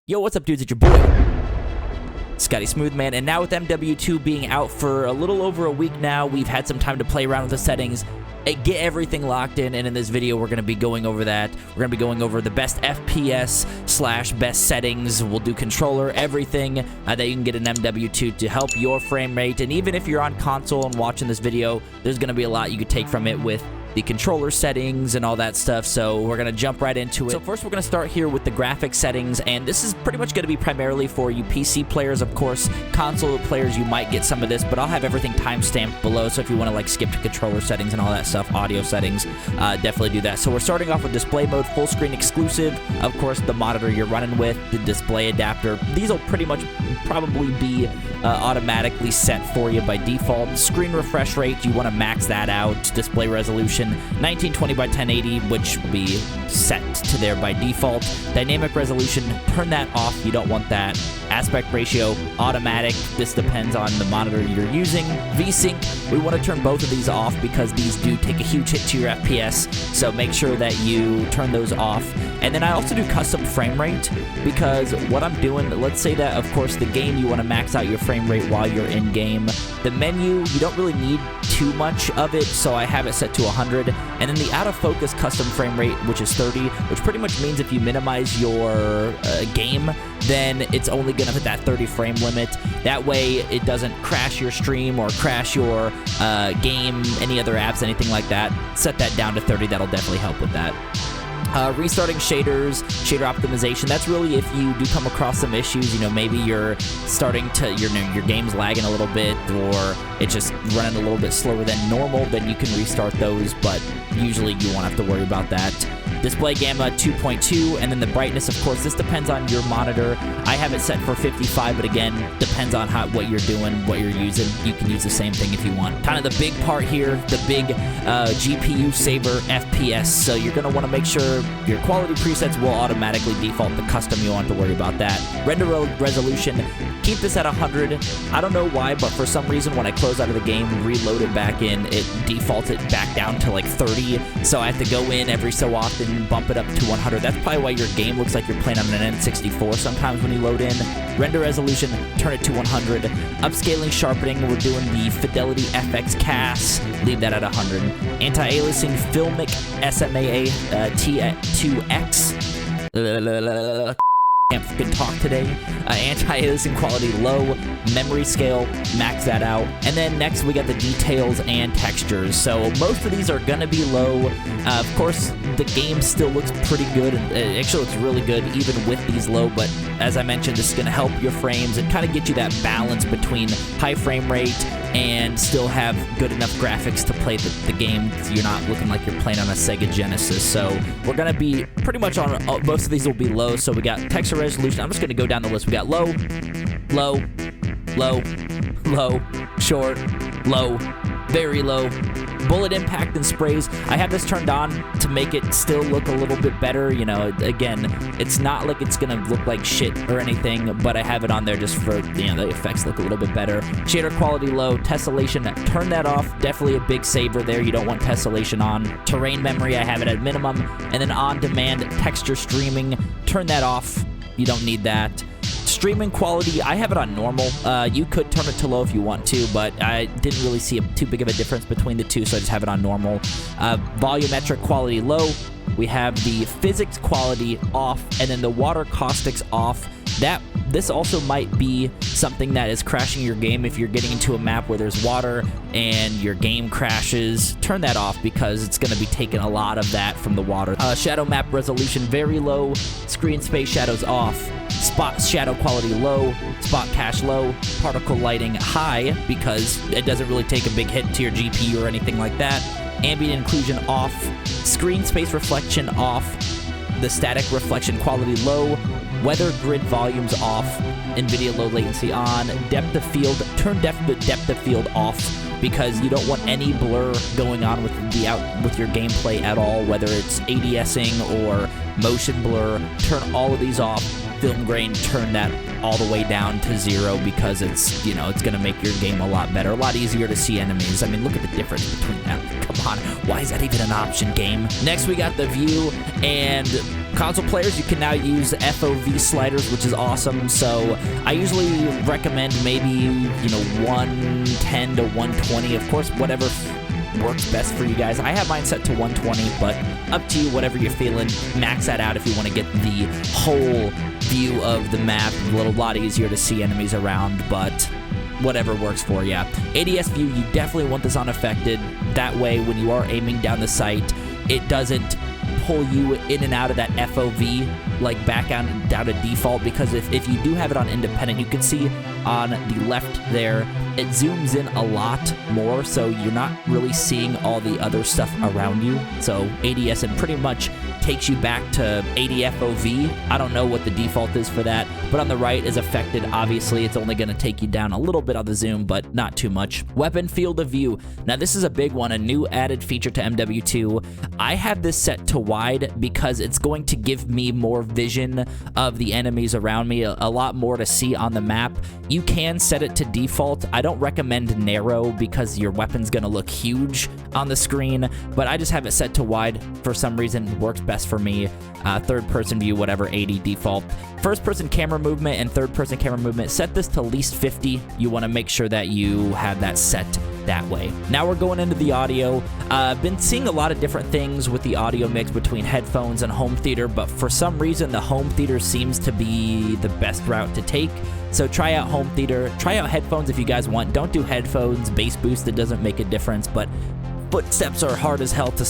Yo, what's up, dudes? It's your boy, Scotty Smoothman, and now with MW2 being out for a little over a week now, we've had some time to play around with the settings, get everything locked in, and in this video, we're going to be going over that. We're going to be going over the best FPS / best settings. We'll do controller, everything that you can get in MW2 to help your frame rate, and even if you're on console and watching this video, there's going to be a lot you could take from it with the controller settings and all that stuff, so we're going to jump right into it. So first we're going to start here with the graphics settings, and this is pretty much going to be primarily for you PC players. Of course, console players, you might get some of this, but I'll have everything timestamped below, so if you want to like skip to controller settings and all that stuff, audio settings, definitely do that. So we're starting off with display mode, full screen exclusive. Of course, the monitor you're running with, the display adapter, these will pretty much probably be automatically set for you by default. Screen refresh rate, you want to max that out. Display resolution 1920 by 1080, which will be set to there by default. Dynamic resolution, turn that off, you don't want that. Aspect ratio, automatic, this depends on the monitor you're using. VSync, we want to turn both of these off because these do take a huge hit to your FPS, so make sure that you turn those off. And then I also do custom frame rate, because what I'm doing, let's say that of course the game, you want to max out your frame rate while you're in game. The menu, you don't really need too much of it, so I have it set to 100. And then the out of focus custom frame rate, which is 30, which pretty much means if you minimize your game, then it's only going to hit that 30 frame limit. That way it doesn't crash your stream or crash your game, any other apps, anything like that. Set that down to 30, that'll definitely help with that. Restarting shaders, shader optimization, that's really if you do come across some issues, you know, maybe you're starting to, your game's lagging a little bit, or it's just running a little bit slower than normal, then you can restart those, but usually you won't have to worry about that. Display gamma 2.2, and then the brightness, of course, this depends on your monitor. I have it set for 55, but again, depends on what you're doing, what you're using. You can use the same thing if you want. Kind of the big part here, the big GPU saver FPS. So you're going to want to make sure your quality presets will automatically default to custom. You won't have to worry about that. Render resolution, keep this at 100. I don't know why, but for some reason, when I close out of the game, reload it back in, it defaults it back down to like 30. So I have to go in every so often and bump it up to 100. That's probably why your game looks like you're playing on an N64 sometimes when you load in. Render resolution, turn it to 100. Upscaling, sharpening, we're doing the Fidelity FX CAS, leave that at 100. Anti-aliasing, Filmic SMAA T2X. Can't fucking talk today. Anti-aliasing quality low, memory scale, max that out. And then next we got the details and textures. So most of these are gonna be low. Of course, the game still looks pretty good. It actually looks really good even with these low, but as I mentioned, this is gonna help your frames and kind of get you that balance between high frame rate and still have good enough graphics to play the game. You're not looking like you're playing on a Sega Genesis. So we're gonna be pretty much on, most of these will be low. So we got texture resolution. I'm just gonna go down the list. We got low, low, low, low, short, low, very low. Bullet impact and sprays, I have this turned on to make it still look a little bit better. You know, again, it's not like it's gonna look like shit or anything, but I have it on there just for, you know, the effects look a little bit better. Shader quality low, tessellation, turn that off. Definitely a big saver there. You don't want tessellation on. Terrain memory, I have it at minimum. And then on-demand texture streaming, turn that off. You don't need that. Streaming quality, I have it on normal. You could turn it to low if you want to, but I didn't really see too big of a difference between the two, so I just have it on normal. Volumetric quality low. We have the physics quality off, and then the water caustics off. This also might be something that is crashing your game if you're getting into a map where there's water and your game crashes. Turn that off because it's going to be taking a lot of that from the water. Shadow map resolution very low. Screen space shadows off. Spot shadow quality low. Spot cache low. Particle lighting high because it doesn't really take a big hit to your GPU or anything like that. Ambient inclusion off. Screen space reflection off. The static reflection quality low. Weather grid volumes off. NVIDIA low latency on. Depth of field, turn depth of field off because you don't want any blur going on with your gameplay at all, whether it's ADSing or motion blur. Turn all of these off. Film grain, turn that all the way down to 0 because it's, you know, it's going to make your game a lot better, a lot easier to see enemies. I mean, look at the difference between that. Come on, why is that even an option, game? Next, we got the view and Console players, you can now use FOV sliders, which is awesome. So I usually recommend maybe, 110 to 120. Of course, whatever works best for you guys. I have mine set to 120, but up to you, whatever you're feeling. Max that out if you want to get the whole view of the map. A lot easier to see enemies around, but whatever works for you. ADS view, you definitely want this unaffected. That way, when you are aiming down the sight, it doesn't pull you in and out of that FOV, like back down to default, because if you do have it on independent, you can see on the left there, it zooms in a lot more, so you're not really seeing all the other stuff around you. So ADS, it pretty much takes you back to 80 FOV. I don't know what the default is for that, but on the right is affected. Obviously, it's only going to take you down a little bit on the zoom, but not too much. Weapon field of view. Now, this is a big one, a new added feature to MW2. I have this set to wide because it's going to give me more vision of the enemies around me, a lot more to see on the map. You can set it to default. I don't recommend narrow because your weapon's going to look huge on the screen, but I just have it set to wide. For some reason, it works best for me. Third-person view, whatever, 80 default. First-person camera movement and third-person camera movement, set this to least 50. You want to make sure that you have that set that way. Now we're going into the audio. I've been seeing a lot of different things with the audio mix between headphones and home theater, but for some reason, the home theater seems to be the best route to take. So try out home theater. Try out headphones if you guys want. Don't do headphones. Bass boost, it doesn't make a difference, but footsteps are hard as hell to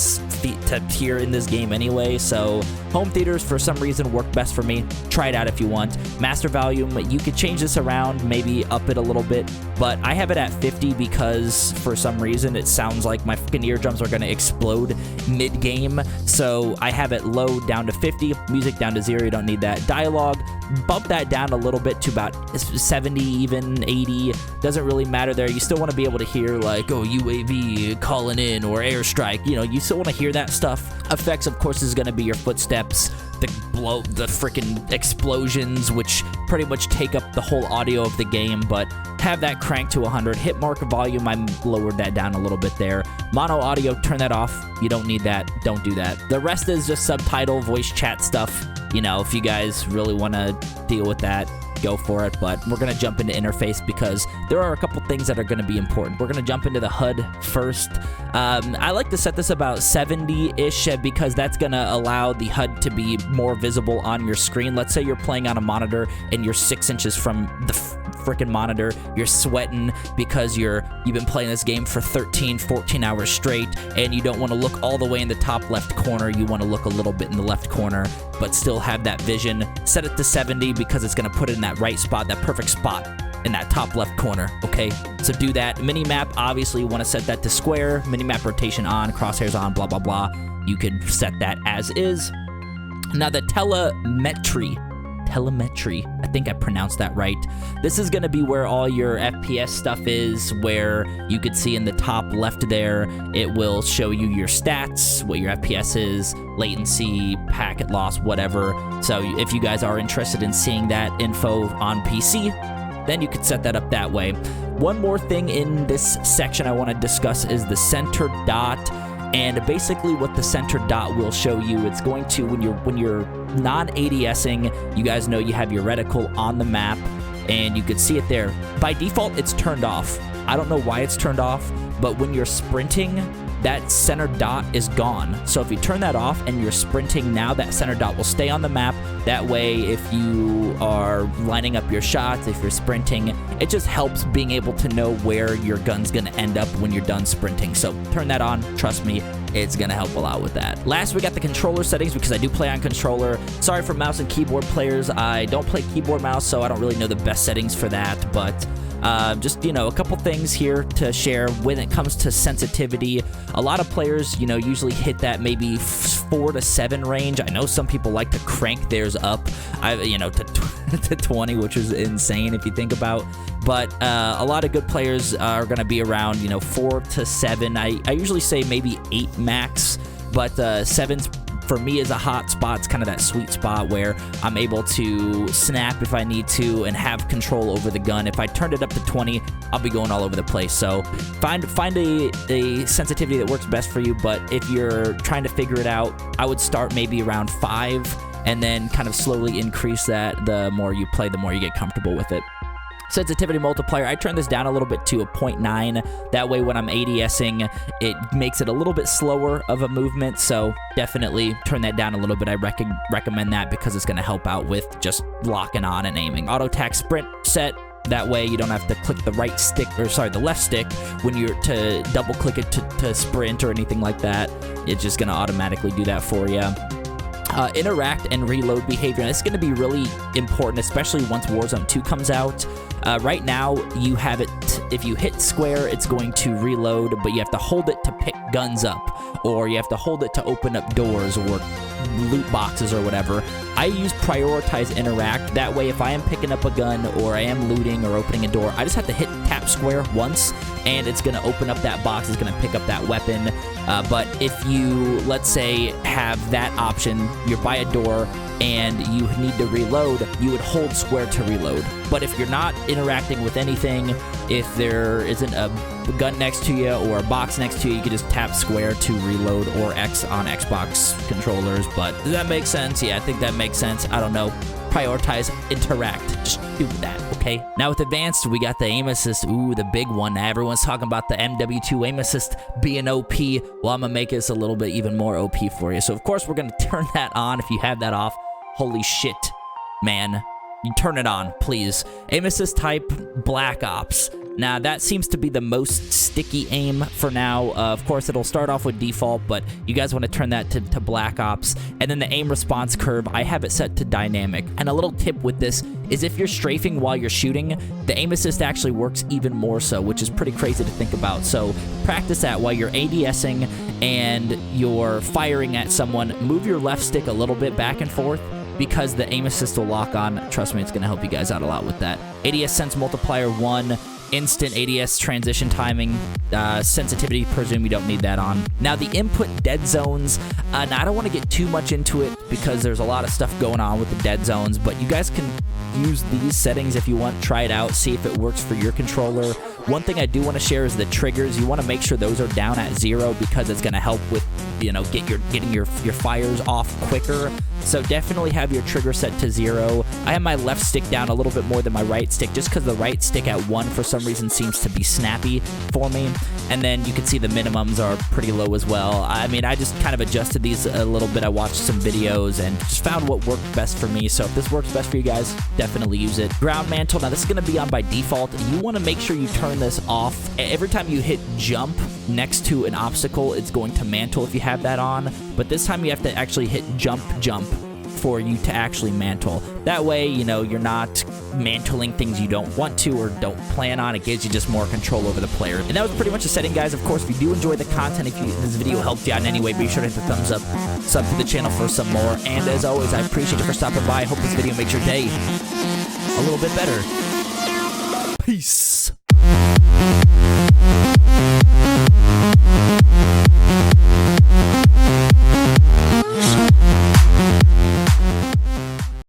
hear in this game anyway, so home theaters for some reason work best for me. Try it out if you want. Master volume, you could change this around, maybe up it a little bit, but I have it at 50 because for some reason it sounds like my fucking eardrums are going to explode mid-game, so I have it low down to 50, music down to 0, you don't need that. Dialogue, bump that down a little bit to about 70, even 80, doesn't really matter there. You still want to be able to hear like, oh, UAV calling in or airstrike, you still want to hear that stuff. Effects, of course, is going to be your footsteps, the freaking explosions, which pretty much take up the whole audio of the game, but have that cranked to 100. Hit marker volume, I lowered that down a little bit there. Mono audio, turn that off. You don't need that. Don't do that. The rest is just subtitle, voice chat stuff. If you guys really want to deal with that, go for it, but we're going to jump into interface because there are a couple things that are going to be important. We're going to jump into the HUD first. I like to set this about 70-ish because that's going to allow the HUD to be more visible on your screen. Let's say you're playing on a monitor and you're 6 inches from the freaking monitor. You're sweating because you've been playing this game for 13, 14 hours straight, and you don't want to look all the way in the top left corner. You want to look a little bit in the left corner, but still have that vision. Set it to 70 because it's going to put it in that right spot, that perfect spot in that top left corner, okay? So do that. Minimap, obviously you want to set that to square. Minimap rotation on, crosshairs on, blah, blah, blah. You could set that as is. Now the telemetry, I think I pronounced that right. This is going to be where all your FPS stuff is, where you could see in the top left there, it will show you your stats, what your FPS is, latency, packet loss, whatever. So if you guys are interested in seeing that info on PC, then you could set that up that way. One more thing in this section I want to discuss is the center dot. And basically what the center dot will show you, it's going to, when you're non-ADSing, you guys know you have your reticle on the map, and you can see it there. By default, it's turned off. I don't know why it's turned off, but when you're sprinting, that center dot is gone. So if you turn that off and you're sprinting now, that center dot will stay on the map. That way, if you are lining up your shots, if you're sprinting, it just helps being able to know where your gun's gonna end up when you're done sprinting. So turn that on, trust me, it's gonna help a lot with that. Last, we got the controller settings because I do play on controller. Sorry for mouse and keyboard players, I don't play keyboard mouse, so I don't really know the best settings for that, but just, a couple things here to share when it comes to sensitivity. A lot of players, usually hit that maybe 4 to 7 range. I know some people like to crank theirs up, to 20, which is insane if you think about. But a lot of good players are going to be around, 4 to 7. I usually say maybe 8 max, but 7's for me is a hot spot. It's kind of that sweet spot where I'm able to snap if I need to and have control over the gun. If I turned it up to 20, I'll be going all over the place. So find a sensitivity that works best for you, but if you're trying to figure it out, I would start maybe around 5 and then kind of slowly increase that. The more you play, the more you get comfortable with it. Sensitivity multiplier, I turn this down a little bit to a 0.9. That way when I'm ADSing, it makes it a little bit slower of a movement, so definitely turn that down a little bit. I recommend that because it's going to help out with just locking on and aiming. Auto tac sprint set. That way you don't have to click the right stick, or sorry, the left stick when you're to double click it to sprint or anything like that. It's just going to automatically do that for you. Interact and reload behavior. And it's going to be really important, especially once Warzone 2 comes out. Right now, you have it, if you hit square, it's going to reload, but you have to hold it to pick guns up, or you have to hold it to open up doors or loot boxes or whatever. I use prioritize interact. That way, if I am picking up a gun or I am looting or opening a door, I just have to hit tap square once, and it's going to open up that box. It's going to pick up that weapon. But if you, let's say, have that option, you're by a door and you need to reload, you would hold square to reload. But if you're not interacting with anything, if there isn't a gun next to you or a box next to you, you can just tap square to reload, or X on Xbox controllers. But does that make sense? Yeah, I think that makes sense. I don't know. Prioritize interact. Just do that, okay? Now with advanced, we got the aim assist. Ooh, the big one. Everyone's talking about the MW2 aim assist being OP. Well, I'm gonna make this a little bit even more OP for you. So of course we're gonna turn that on. If you have that off, holy shit, man. You turn it on, please. Aim assist type, Black Ops. Now, that seems to be the most sticky aim for now. Of course, it'll start off with default, but you guys want to turn that to Black Ops. And then the aim response curve, I have it set to dynamic. And a little tip with this is if you're strafing while you're shooting, the aim assist actually works even more so, which is pretty crazy to think about. So practice that while you're ADSing and you're firing at someone. Move your left stick a little bit back and forth, because the aim assist will lock on. Trust me, it's going to help you guys out a lot with that. ADS sense multiplier 1, instant ADS transition timing, sensitivity, presume you don't need that on. Now the input dead zones, and I don't want to get too much into it because there's a lot of stuff going on with the dead zones, but you guys can use these settings if you want. Try it out, see if it works for your controller. One thing I do want to share is the triggers. You want to make sure those are down at 0 because it's going to help with, you know, getting your fires off quicker. So definitely have your trigger set to 0. I have my left stick down a little bit more than my right stick just because the right stick at 1 for some reason seems to be snappy for me. And then you can see the minimums are pretty low as well. I mean, I just kind of adjusted these a little bit. I watched some videos and just found what worked best for me. So if this works best for you guys, definitely use it. Ground mantle, now this is going to be on by default. You want to make sure you turn this off. Every time you hit jump next to an obstacle, it's going to mantle if you have that on. But this time you have to actually hit jump for you to actually mantle. That way, you know, you're not mantling things you don't want to or don't plan on. It gives you just more control over the player. And that was pretty much the setting, guys. Of course, if you do enjoy the content, if this video helped you out in any way, be sure to hit the thumbs up, sub to the channel for some more. And as always, I appreciate you for stopping by. I hope this video makes your day a little bit better. Peace.